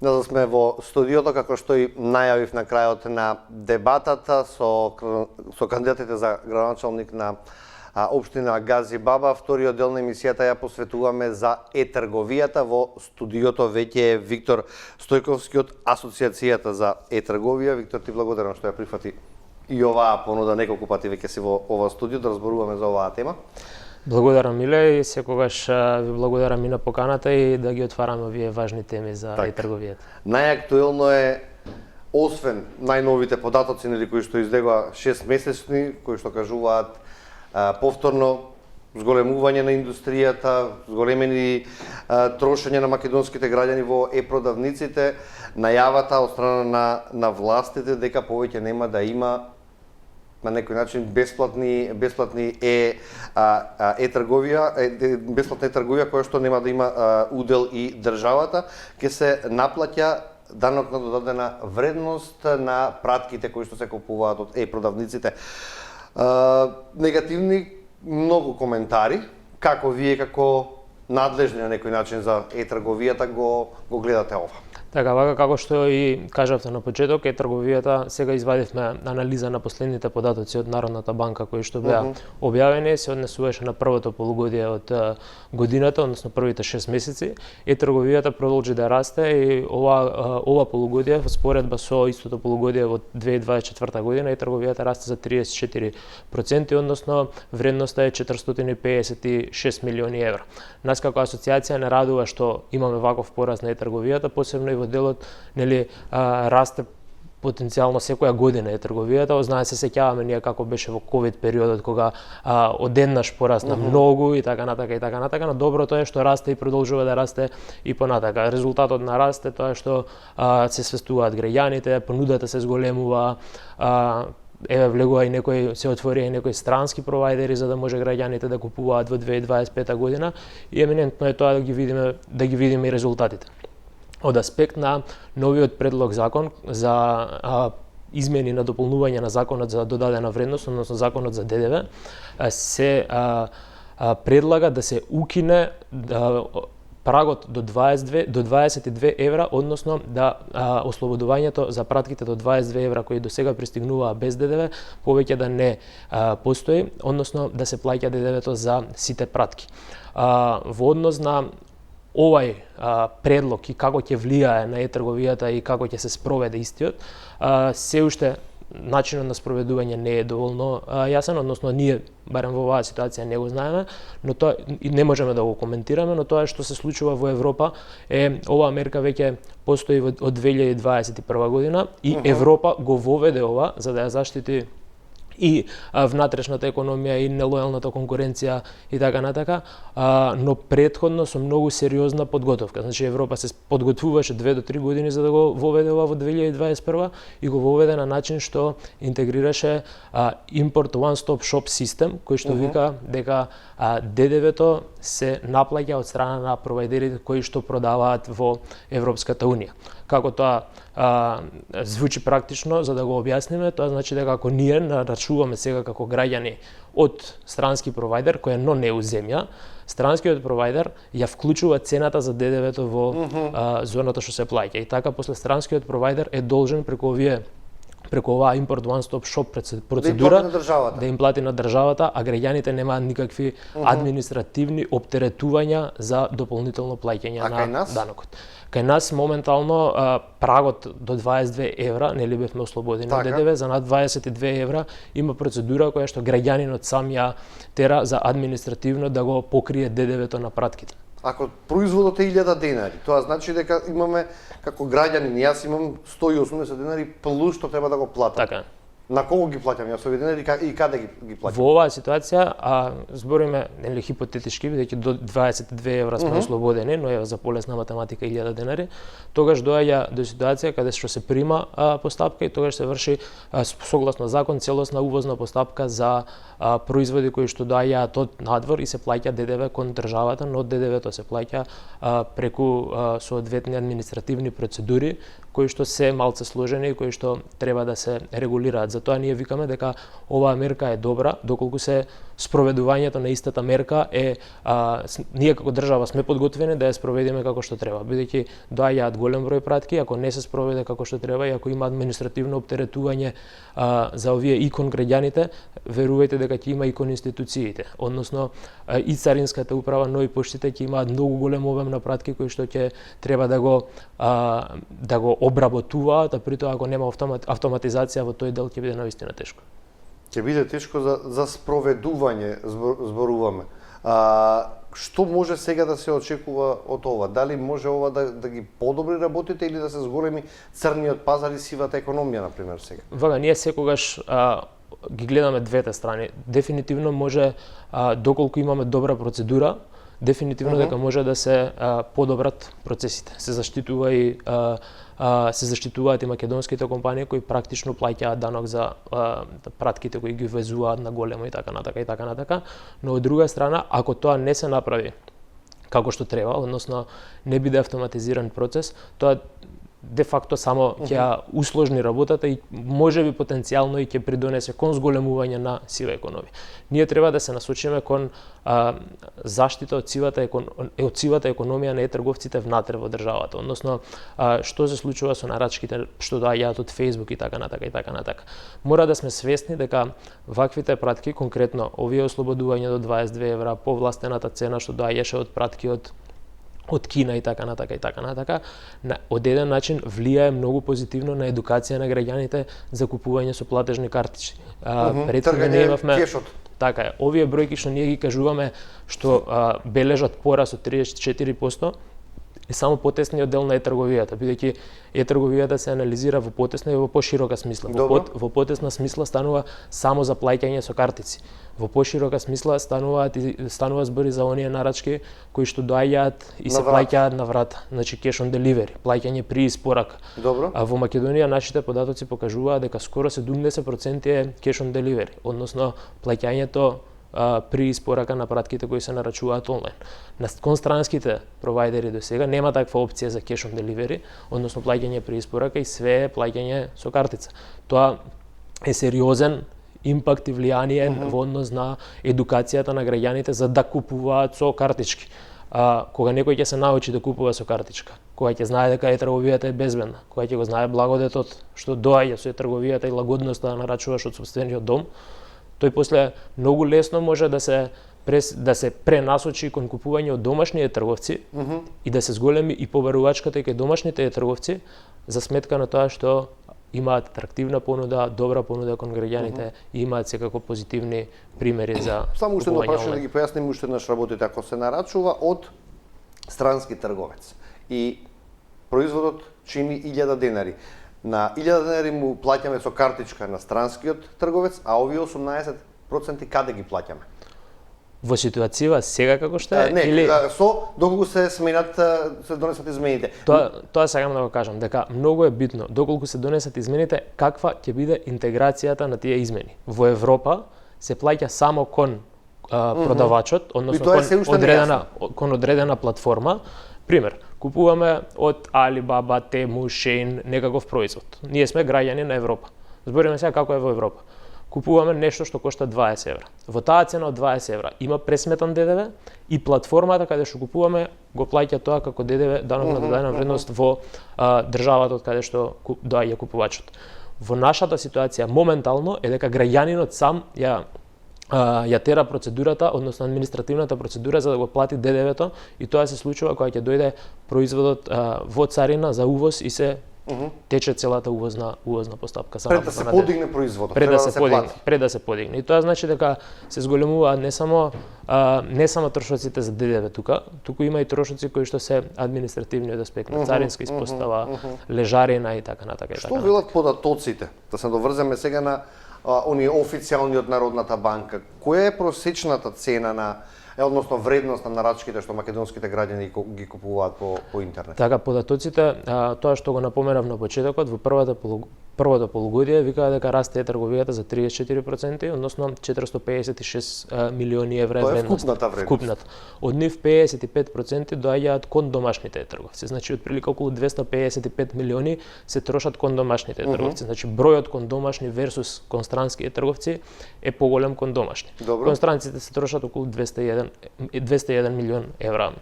Дали сме во студиото, како што и најавив на крајот на дебатата со кандидатите за градоначалник на општина Гази Баба. Вториот дел на емисијата ја посветуваме за е-трговијата. Во студиото веќе е Виктор Стојковски од Асоциацијата за е-трговија. Виктор, ти благодарам што ја прифати и оваа понуда, неколку пати веќе си во ова студио да разборуваме за оваа тема. Благодарам, Миле, и секогаш ви благодарам и на поканата и да ги отвараме овие важни теми за е-трговијата. Најактуелно е, освен најновите податоци, нели, кои што излегоа 6 месечни, кои што кажуваат повторно зголемување на индустријата, зголемени трошење на македонските граѓани во е-продавниците, најавата од страна на властите дека повеќе нема да има на некој начин бесплатни е-трговија, бесплатна е-трговија која што нема да има удел и државата, ќе се наплаќа данок на додадена вредност на пратките кои што се купуваат од е-продавниците. Негативни многу коментари, како вие како надлежни на некој начин за е-трговијата го гледате ова? Така, вака како што и кажавте на почеток, е-трговијата, сега извадивме анализа на последните податоци од Народната банка кои што беа објавени, се однесуваше на првото полугодие од годината, односно првите 6 месеци. Е-трговијата продолжи да расте и ова полугодие, во споредба со истото полугодие во 2024 година, е-трговијата расте за 34%, односно вредноста е 456 милиони евра. Нас како асоциација не радува што имаме ваков пораст на е-трговијата, посебно и во делот, нели, расте потенцијално секоја година е-трговијата. Знае се сеќаваме ние како беше во ковид периодот кога одеднаш порасна многу и така натака, но доброто е што расте и продолжува да расте и понатака. Резултатот на расте тоа е што се свестуваат граѓаните, понудата се зголемува, влегува и некои, се отвори и некои странски провајдери за да може граѓаните да купуваат во 2025 година и еминентно е тоа да ги видиме и резултатите. Од аспект на новиот предлог закон за измени на дополнување на законот за додадена вредност, односно законот за ДДВ, се предлага да се укине прагот до 22 евра, односно да ослободувањето за пратките до 22 евра кои до сега пристигнуваа без ДДВ, повеќе да не постои, односно да се плаќа ДДВ-то за сите пратки. Во однос на овај предлог и како ќе влијае на е-трговијата и како ќе се спроведе истиот, се уште начинот на спроведување не е доволно јасен, односно ние барем во оваа ситуација не го знаеме, но тоа и не можеме да го коментираме, но тоа што се случува во Европа е оваа мерка веќе постои од 2021 година и Европа го воведе ова за да ја заштити и внатрешната економија и нелојалната конкуренција и така натака, но претходно со многу сериозна подготовка. Значи Европа се подготвуваше 2 до 3 години за да го воведе ова во 2021 и го воведе на начин што интегрираше import one stop shop систем кој што вика дека ДДВ-то се наплаќа од страна на провајдерите кои што продаваат во Европската унија. Како тоа звучи практично, за да го објасниме, тоа значи дека ако ние нарачуваме сега како граѓани од странски провајдер кој е не у земја, странскиот провајдер ја вклучува цената за ДДВ-то во зоната што се плаќа и така после странскиот провајдер е должен преку оваа import one stop shop процедура да им плати на државата, а граѓаните немаат никакви административни оптеретувања за дополнително плаќање на данокот. Кај нас моментално прагот до 22 евра, нели бевме ослободени од ДДВ, за над 22 евра има процедура која што граѓанинот сам ја тера за административно да го покрие ДДВ-то на пратките. Ако производот е 1000 денари, тоа значи дека имаме како граѓанин, јас имам 180 денари плюс што треба да го платам. Така. На кого ги плаќам јас овие денари и каде ги плаќам? Во оваа ситуација, збориме нели хипотетички, бидејќи до 22 евра сме ослободени, но е за полесна математика 1000 денари, тогаш доаѓа до ситуација каде што се прима постапка и тогаш се врши согласно закон целосна увозна постапка за производи кои што доаѓаат од надвор и се плаќа ДДВ кон државата, но ДДВ-то се плаќа преку соодветни административни процедури кои што се малце сложени и кои што треба да се регулираат. Затоа ние викаме дека оваа мерка е добра, доколку се спроведувањето на истата мерка е ние како држава сме подготвени да ја спроведеме како што треба, бидејќи доаѓаат голем број пратки, ако не се спроведе како што треба и ако има административно оптеретување за овие и кон граѓаните, верувајте дека ќе има и кон институциите, односно и царинската управа, но и поштите ќе имаат многу голем обем на пратки кои што ќе треба да го обработуваат, а при тоа ако нема автоматизација во тој дел ќе биде навистина тешко. Ќе биде тешко за спроведување, зборуваме. Што може сега да се очекува од ова? Дали може ова да ги подобри работите или да се зголеми црниот пазар и сивата економија, например, сега? Вага, ние секогаш ги гледаме двете страни. Дефинитивно може, доколку имаме добра процедура, дефинитивно дека може да се подобрат процесите. Се заштитуваат и македонските компании кои практично плаќаат данок за пратките кои ги везуваат на големо и така натака, но од друга страна, ако тоа не се направи како што треба, односно не биде автоматизиран процес, тоа де факто само ќе ја усложни работата и можеби потенцијално и ќе придонесе кон зголемување на сива економија. Ние треба да се насочиме кон заштита од сивата економија на трговците внатре во државата, односно што се случува со нарачките што доаѓаат од Facebook и така натака. Мора да сме свесни дека ваквите пратки, конкретно овие ослободување до 22 евра, повластената цена што доаѓаше од пратки од Кина и така натака, од еден начин влијае многу позитивно на едукација на граѓаните за купување со платежни картички. Претходно не имавме кешот. Така е, овие бројки што ние ги кажуваме што бележат порас од 34%, е само потесниот дел на трговијата, бидејќи трговијата се анализира во потесна и во поширока смисла. Во потесна смисла станува само за плаќање со картици. Во поширока смисла станува збори за оние нарачки кои што доаѓаат и се плаќаат на врата, значи cash on delivery, плаќање при испорака. А во Македонија нашите податоци покажуваат дека скоро 70% е cash on delivery, односно плаќањето при испорака на пратките кои се нарачуваат онлайн. Кон странските провајдери до сега нема таква опција за cash on delivery, односно плаќање при испорака и све е плаќање со картица. Тоа е сериозен импакт и влијание во однос на едукацијата на граѓаните за да купуваат со картички. Кога некој ќе се научи да купува со картичка, кога ќе знае дека трговијата е безбедна, кога ќе го знае благодетот што доаѓа со трговијата и лагодноста да нарачуваш од сопствениот дом, тој после многу лесно може да се пренасочи кон купување од домашни трговци и да се зголеми и побарувачката и кај домашните трговци за сметка на тоа што имаат атрактивна понуда, добра понуда кон граѓаните и имаат секако позитивни примери за само уште едно прашање да ги појасниме уште еднаш работите. Ако се нарачува од странски трговец и производот чини 1000 денари, на 1000 денари му плаќаме со картичка на странскиот трговец, а овие 18% каде ги плаќаме? Во ситуација сега како што е или доколку се донесат измените. Тоа сакам да го кажам дека многу е битно доколку се донесат измените каква ќе биде интеграцијата на тие измени. Во Европа се плаќа само кон продавачот, односно кон одредена платформа. Пример, купуваме од Alibaba, Temu, Shein некаков производ. Ние сме граѓани на Европа. Збориме сега како е во Европа. Купуваме нешто што кошта 20 евра. Во таа цена од 20 евра има пресметан ДДВ и платформата каде што купуваме го плаќа тоа како ДДВ, данок на додадена вредност во државата од каде што доаѓа купувачот. Во нашата ситуација моментално е дека граѓанинот сам ја тера процедурата, односно административната процедура за да го плати ДДВ-то и тоа се случува кога ќе дојде производот во царина за увоз и се тече целата увозна постапка. Пред да се подигне производот, пред да се подигне. И тоа значи дека се зголемуваат не само трошоците за ДДВ туку има и трошоци кои што се административниот аспект на царинска испостава, лежарина и така натака. Што велат податоците? Да се доврземе сега на оние официјални од Народната банка. Која е просечната цена односно вредност на нарачките што македонските граѓани ги купуваат по интернет? Така, податоците, тоа што го напоменав на почетокот, во првата првото полугодие викаа дека расте трговијата за 34%, односно 456 милиони евра е вредност. Тоа е вкупната. Од нив 55% доаѓаат кон домашните трговци. Значи отприлика околу 255 милиони се трошат кон домашните трговци. Значи бројот кон домашни версус кон странски трговци е поголем кон домашни. Кон странците се трошат околу 201 милион евра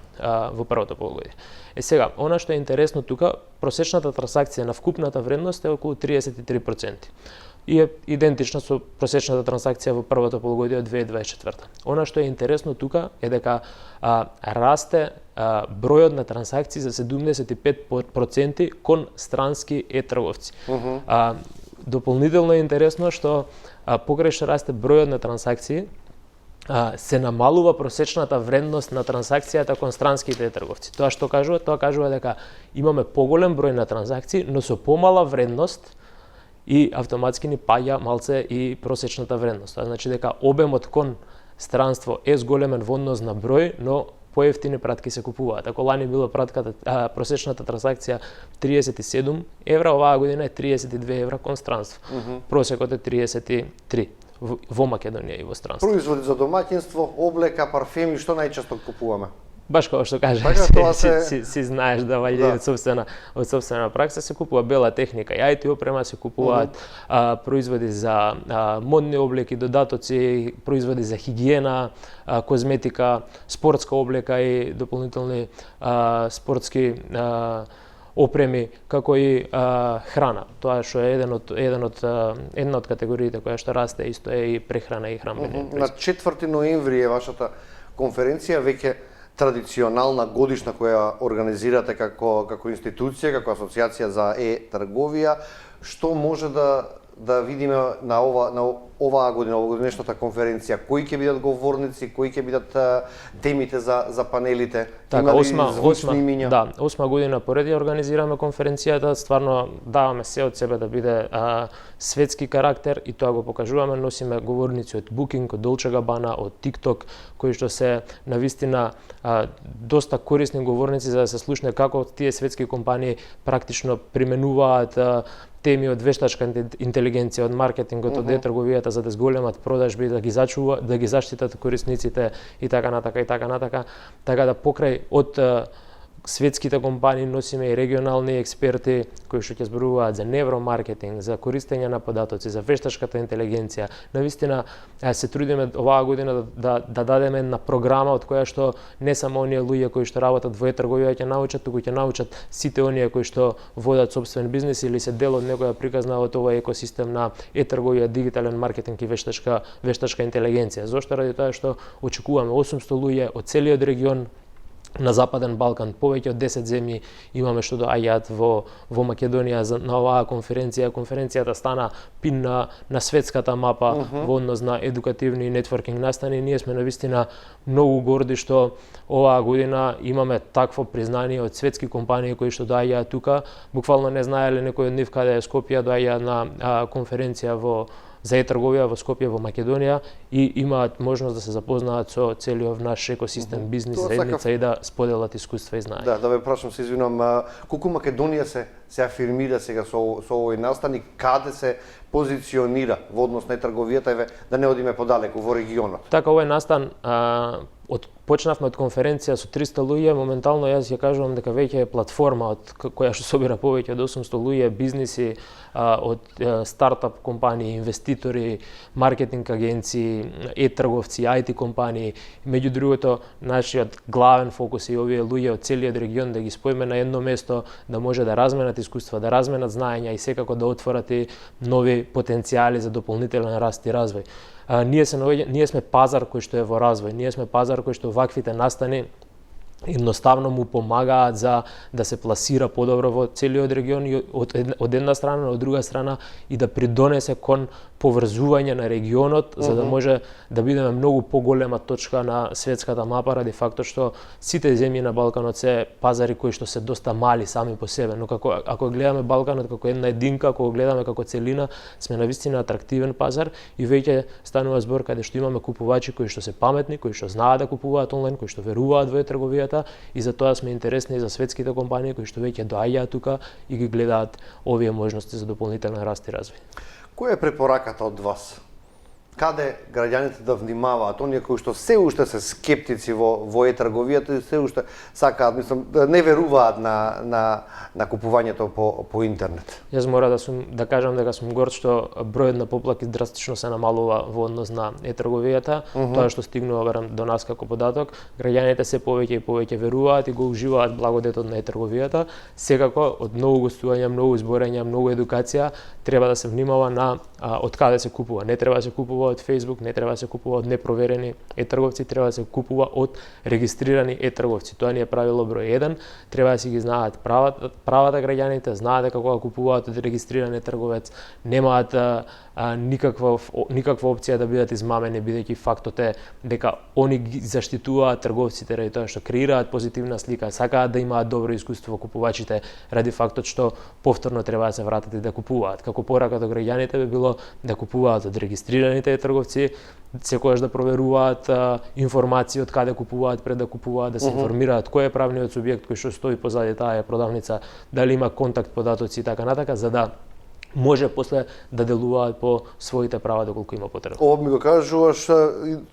во првото полугодие. Сега, она што е интересно тука, просечната трансакција на вкупната вредност е околу 33%. И е идентична со просечната трансакција во првото полугодие од 2024. Она што е интересно тука е дека расте бројот на трансакции за 75% кон странски трговци. Дополнително е интересно што покрај што расте бројот на трансакции, се намалува просечната вредност на трансакцијата кон странските трговци. Тоа што кажува? Тоа кажува дека имаме поголем број на трансакции, но со помала вредност и автоматски ни паѓа малце и просечната вредност. Тоа значи дека обемот кон странство е зголемен во однос на број, но поевтини пратки се купуваат. Ако лани било просечната трансакција 37 евра, оваа година е 32 евра кон странство. Просекот е 33 во Македонија и во странство. Производи за домаќинство, облека, парфеми, што најчесто купуваме? Баш како што кажеш, си знаеш да ваѓа од сопствена пракса, се купува бела техника, и IT опрема, се купуваат производи за модни облеки, додатоци, производи за хигиена, козметика, спортска облека и дополнителни спортски опреми, како и храна. Тоа што е една од категориите која што расте, исто е и прехрана и хранбени. На 4 ноември е вашата конференција, веќе традиционална годишна која организирате како институција, како асоциација за трговија. Што може да видиме на оваа година, овогодишната конференција? Кои ќе бидат говорници, кои ќе бидат темите за панелите? Така, 8 година поред ја организираме конференцијата, стварно даваме се од себе да биде светски карактер и тоа го покажуваме, носиме говорници од Booking, од Dolce Gabbana, од TikTok, кои што се навистина доста корисни говорници за да се слушне како тие светски компании практично применуваат теми од вештачка интелигенција, од маркетингот, од трговијата за да зголемат продажби, да ги заштитат корисниците и така натака. Така да покрај од светските компании носиме и регионални експерти кои што ќе зборуваат за невромаркетинг, за користење на податоци, за вештачката интелигенција. Навистина се трудиме оваа година да дадеме една програма од која што не само оние луѓе кои што работат во трговија ќе научат, туку ќе научат сите оние кои што водат сопствен бизнис или се дел од некоја приказна од овој екосистем на трговија, дигитален маркетинг и вештачка интелигенција. Зошто? Ради тоа што очекуваме 800 луѓе од целиот регион на Западен Балкан, повеќе од 10 земји имаме што доаѓаат во Македонија на оваа конференција. Конференцијата стана пин на светската мапа во однос на едукативни и нетворкинг настани. Ние сме навистина многу горди што оваа година имаме такво признание од светски компании кои што доаѓаат тука. Буквално не знаеле некој од нив каде е Скопје, доаѓаат на конференција за трговија во Скопје, во Македонија и имаат можност да се запознаат со целиот наш екосистем, бизнис, заедница и да споделат искуства и знаење. Да ве прашам, се извинувам, колку Македонија се афирмира сега со овој настан и каде се позиционира во однос на трговијата, да не одиме подалеку во регионот? Така, овој настан почнавме од конференција со 300 луѓе, моментално јас ја кажувам дека веќе е платформа од која што собира повеќе од 800 луѓе, бизниси од стартап компании, инвеститори, маркетинг агенции, трговци, IT компании. Меѓу другото, нашиот главен фокус е овие луѓе од целиот регион да ги споиме на едно место, да може да разменат искуства, да разменат знаења и секако да отворат и нови потенцијали за дополнителен раст и развој. Ние сме пазар кој што е во развој, ние сме пазар кој што ваквите настани едноставно му помагаат за да се пласира подобро во целиот регион и од една страна, од друга страна и да придонесе кон поврзување на регионот, за да може да бидеме многу поголема точка на светската мапа, ради фактот што сите земји на Балканот се пазари кои што се доста мали сами по себе, но ако гледаме Балканот како една единка, ако го гледаме како целина, сме навистина атрактивен пазар и веќе станува збор каде што имаме купувачи кои што се паметни, кои што знаат да купуваат онлайн, кои што веруваат во трговијата трговијата и за тоа сме интересни и за светските компании кои што веќе доаѓаат тука и ги гледаат овие можности за дополнителен раст и развој. Која е препораката од вас? Каде граѓаните да внимаваат, оние кои што се уште се скептици во трговијата и се уште сакаат, не веруваат на купувањето по интернет? Јас мора да кажам дека сум горд што бројот на поплаки драстично се намалува во однос на трговијата, тоа што стигнува барем до нас како податок, граѓаните се повеќе и повеќе веруваат и го уживаат благодетот на трговијата. Секако од многу гостувања, многу зборења, многу едукација треба да се внимава на од каде се купува. Не треба да се купува од Facebook, не треба да се купува од непроверени трговци, треба да се купува од регистрирани трговци. Тоа ни е правило број 1. Треба да си ги знаат правата граѓаните, знаат дека кога купуваат од регистриран трговец, немаат никаква опција да бидат измамени, бидејќи фактот е дека они ги заштитуваат трговците ради тоа што креираат позитивна слика, сакаат да имаат добро искуство купувачите ради фактот што повторно треба да се вратат и да купуваат. Како порака до граѓаните би било да купуваат од регистрираните трговци, секогаш да проверуваат информации од каде купуваат пред да купуваат, да се информираат кој е правниот субјект кој што стои позади таа продавница, дали има контакт податоци и така натака, за да може после да делуваат по своите права доколку има потреба. Ова ми го кажуваш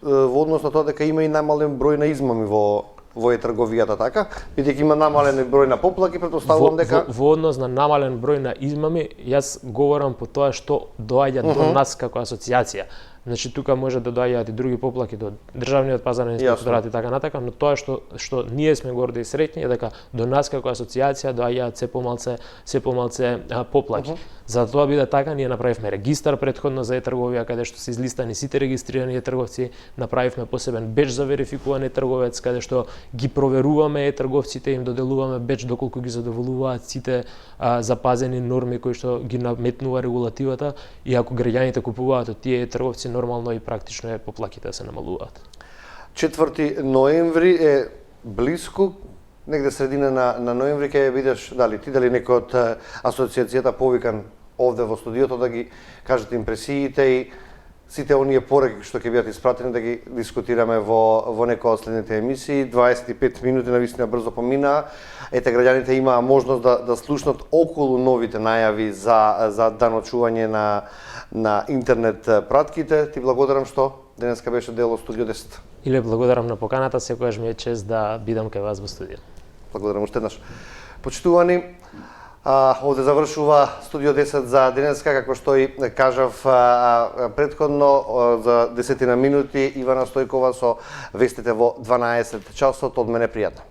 во однос на тоа дека има и најмален број на измами во трговијата, така? Бидејќи има намален број на поплаки, претпоставувам дека во однос на намален број на измами, јас говорам по тоа што доаѓа до нас како асоциација. Значи тука може да доаѓаат и други поплаки до државниот пазарен инспекторат и така натака, но тоа што ние сме горди и среќни е дека до нас како асоциација доаѓаат се помалце поплаки. За тоа биде така, ние направивме регистар претходно за трговија каде што се излистани сите регистрирани трговци, направивме посебен беч за верификуван трговец каде што ги проверуваме трговците, им доделуваме беч доколку ги задоволуваат сите запазени норми кои што ги наметнува регулативата и ако граѓаните купуваат од тие трговци, нормално и практично е поплаките да се намалуваат. 4 ноември е блиску, негде средина на ноември ќе бидеш дали некој од асоциацијата повикан овде во студиото да ги кажете импресиите и сите оние пораки што ќе бидат испратени да ги дискутираме во некоја од следните емисии. 25 минути навистина брзо поминаа. Ете, граѓаните имаа можност да слушнат околу новите најави за даночување на интернет пратките. Ти благодарам што денеска беше дел од Студио 10. Иле благодарам на поканата, секогаш ми е чест да бидам кај вас во студио. Благодарам уште еднаш. Почитувани, овде завршува Студио 10 за денеска, како што и кажав претходно, за 10 минути Ивана Стојкова со вестите во 12 часот. Од мене пријатно.